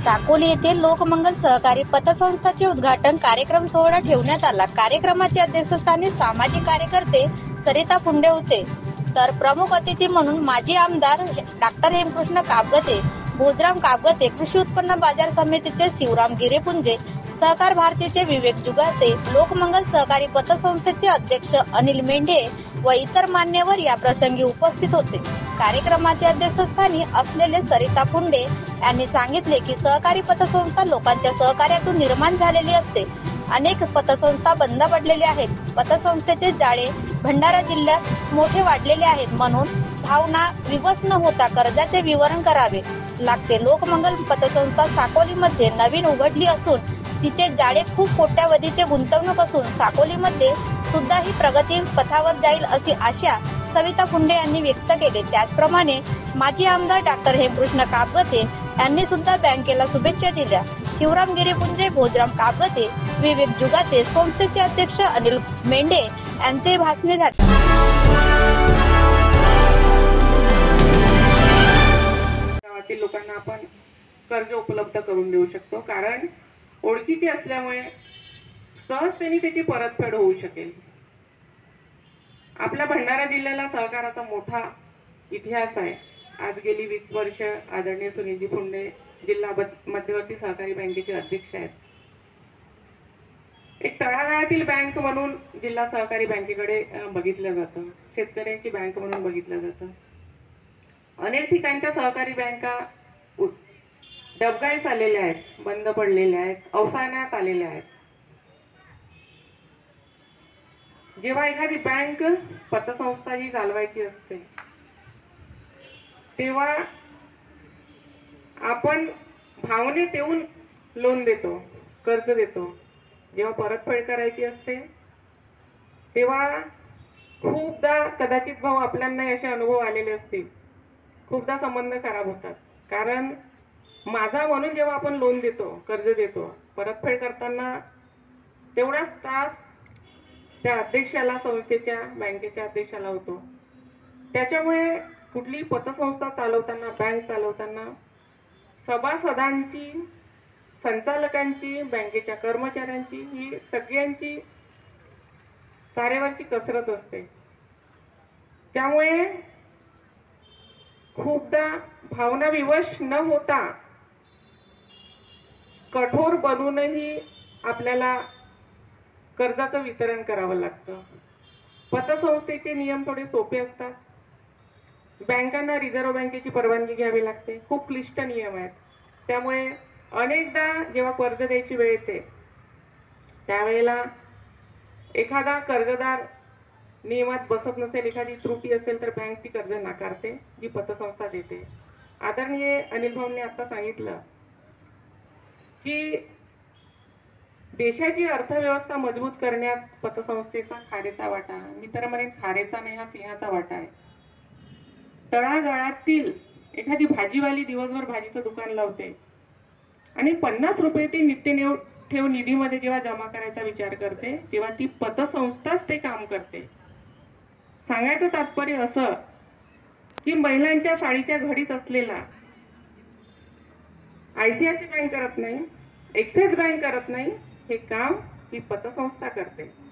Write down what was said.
साकोली येथे लोकमंगल सहकारी पतसंस्थाचे उद्घाटन कार्यक्रम सोहळा ठेवण्यात आला। कार्यक्रमाचे अध्यक्षस्थानी सामाजिक कार्यकर्ते सरिता फुंडे होते, तर प्रमुख अतिथी म्हणून माजी आमदार डॉक्टर हेमकृष्ण कापगते, भोजराम कापगते, कृषी उत्पन्न बाजार समितीचे शिवराम गिरेपुंजे, सहकार भारतीचे विवेक जुगाते, लोकमंगल सहकारी पतसंस्थेचे अध्यक्ष अनिल मेंढे व इतर मान्यवर या प्रसंगी उपस्थित होते। कार्यक्रमाच्या अध्यक्षस्थानी असलेले सरिता फुंडे यांनी सांगितले की सहकारी पतसंस्था लोकांच्या सहकार्यातून निर्माण झालेली असते। अनेक पतसंस्था बंद पडलेल्या आहेत। पतसंस्थेचे जाळे भंडारा जिल्ह्यात मोठे वाढलेले आहेत, म्हणून भावना विवश न होता कर्जाचे विवरण करावे लागते। लोकमंगल पतसंस्था साकोलीमध्ये नवीन उघडली असून तिचे जाळे खूप कोट्यावधीचे गुंतवणूक असून साकोलीमध्ये सुद्धा ही प्रगती पथावर जाईल अशी आशा सविता फुंडे यांनी व्यक्त केली। त्याचप्रमाणे माजी आमदार डॉक्टर हेमकृष्ण कापगते यांनी सुद्धा बँकेला शुभेच्छा दिल्या। शिवराम गिरेपुंजे, भोजराम कापगते, विवेक जुगाते, संस्थेचे अध्यक्ष अनिल मेंढे यांचे भाषणे झाले। गावातील लोकांना आपण कर्ज उपलब्ध करून देऊ शकतो, कारण ओळखीचे असल्यामुळे सहजतेने त्याची परतफेड होऊ शकेल। आपल्या भंडारा जिल्ह्याला सहकाराचा मोठा इतिहास आहे। आज गेली 20 वर्ष आदरणीय सुनीलजी फुंडे जिल्हा मध्यवर्ती सहकारी बँकेचे अध्यक्ष आहेत। एक तळागाळातील बँक म्हणून जिल्हा सहकारी बँकेकडे बघितलं जातं, शेतकऱ्यांची बँक म्हणून बघितलं जातं। अनेक ठिकाणच्या सहकारी बँका डबघाईस आलेल्या आहेत, बंद पडलेल्या आहेत, अवसानात आलेल्या आहेत। जेव्हा एखादी बँक पतसंस्था ही चालवायची असते तेव्हा आपण भावनेत येऊन लोन देतो, कर्ज देतो। जेव्हा परतफेड करायची असते तेव्हा खूपदा कदाचित भाऊ आपल्याला असे अनुभव आलेले असतील, खूपदा संबंध खराब होतात। कारण माझा म्हणून जेव्हा आपण लोन देतो, कर्ज देतो, परतफेड करताना तेवढाच त्रास त्या अध्यक्षाला, संस्थेच्या बँकेच्या अध्यक्षाला होतो। त्याच्यामुळे कुठली पतसंस्था चालवताना, बँक चालवताना सभासदांची, संचालकांची, बँकेच्या कर्मचाऱ्यांची ही सगळ्यांची तारेवरची कसरत असते। त्यामुळे खूपदा भावना विवश न होता कठोर बनूनही आपल्याला कर्जाचं वितरण करावं लागतं। पतसंस्थेचे नियम थोडे सोपे असतात। बँकांना रिझर्व्ह बँकेची परवानगी घ्यावी लागते, खूप क्लिष्ट नियम आहेत। त्यामुळे अनेकदा जेव्हा कर्ज द्यायची वेळ येते त्यावेळेला एखादा कर्जदार नियमात बसत नसेल, एखादी त्रुटी असेल तर बँक ती कर्ज नाकारते, जी पतसंस्था देते। आदरणीय अनिल भाऊंनी आता सांगितलं की देशाची अर्थव्यवस्था मजबूत करण्यात पतसंस्थेचा खारेचा वाटा, मी तर म्हणेन खारेचा नाही, हा सिंहाचा वाटा आहे। तळागाळातील एखादी भाजीवाली दिवसभर भाजीचं दुकान लावते आणि 50 रुपये ते नित्य ठेव निधीमध्ये जेव्हा जमा करायचा विचार करते तेव्हा ती पतसंस्थाच ते काम करते। सांगायचं तात्पर्य असं की महिलांच्या साडीच्या घडीत असलेला ICICI बँक करत नाही, एक्सिस बँक करत नाही, हे काम ही पतसंस्था करते।